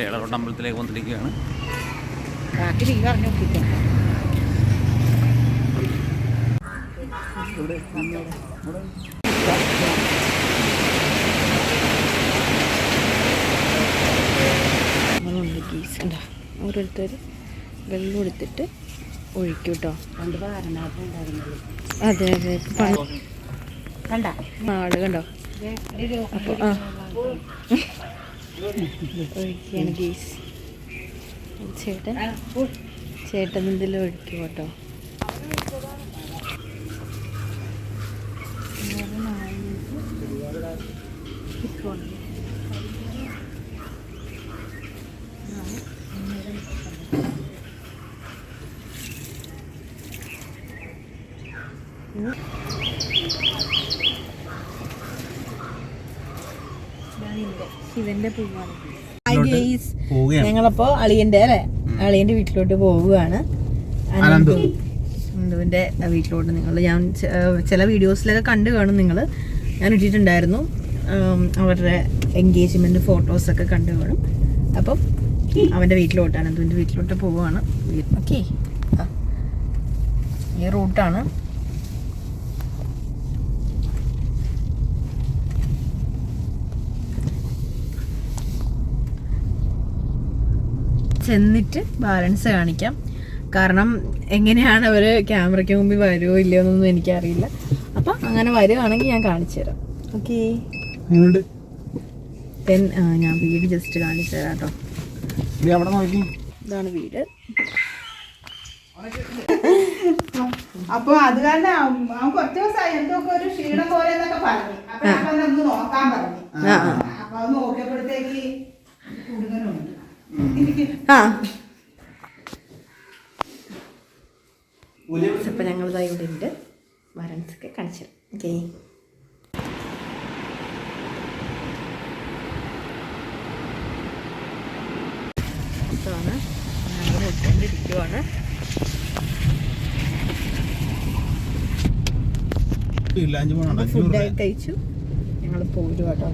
ഏളറോട്ട് അമ്പലത്തിലേക്ക് വന്നിരിക്കുകയാണ്. ഓരോരുത്തർ വെള്ളം എടുത്തിട്ട് ഒഴിക്കും കേട്ടോ. അതെ അതെ ആട് കണ്ടോ. അപ്പോൾ ഒഴിക്കുകയാണ് ഗീസ്. ചേട്ടൻ എന്തെങ്കിലും ഒഴിക്കും കേട്ടോ. ശിവന്റെ പൂവാണ്. ഞങ്ങളപ്പോ അളിയന്റെ വീട്ടിലോട്ട് പോവുകയാണ്. അനന്തുവിന്റെ വീട്ടിലോട്ട് ഞാൻ ചില വീഡിയോസിലൊക്കെ കണ്ടു കാണും. ഞാൻ ഇട്ടിട്ടുണ്ടായിരുന്നു അവരുടെ എൻഗേജ്മെന്റ് ഫോട്ടോസൊക്കെ കണ്ടു കാണും. അപ്പം അവന്റെ വീട്ടിലോട്ട്, അനന്തുവിന്റെ വീട്ടിലോട്ട് പോവുകയാണ്. ഓക്കെ, ഈ റൂട്ടാണ്. ചെന്നിട്ട് ബാലൻസ് കാണിക്കാം. കാരണം എങ്ങനെയാണ് അവർ ക്യാമറയ്ക്ക് മുമ്പിൽ വരുമോ ഇല്ലയോ എന്നൊന്നും എനിക്കറിയില്ല. അപ്പം അങ്ങനെ വരുവാണെങ്കിൽ ഞാൻ കാണിച്ചു തരാം. ഓക്കെ, ഞാൻ വീട് ജസ്റ്റ് കാണിച്ചു തരാം കേട്ടോ. ഇതാണ് വീട്. അപ്പൊ അത് കാരണം കുറച്ച് ദിവസമായി എന്തൊക്കെ ഒരു ക്ഷീണം പോലെ എന്നൊക്കെ പറഞ്ഞു. അപ്പൊ ഞാൻ ഒന്ന് നോക്കാൻ പറഞ്ഞു. അപ്പൊ അത് നോക്കിയപ്പോഴത്തേക്ക് കൂടുതലുണ്ട്. അപ്പൊ ഞങ്ങളിതാ ഇവിടെ ഉണ്ട്. വരൻസൊക്കെ കാണിച്ചു. ഓക്കെ, ഇതാണ് ഞങ്ങൾ നോക്കിക്കൊണ്ടിരിക്കുവാണ്. ഫുഡായി കഴിച്ചു. ഞങ്ങൾ പോരും കേട്ടോ.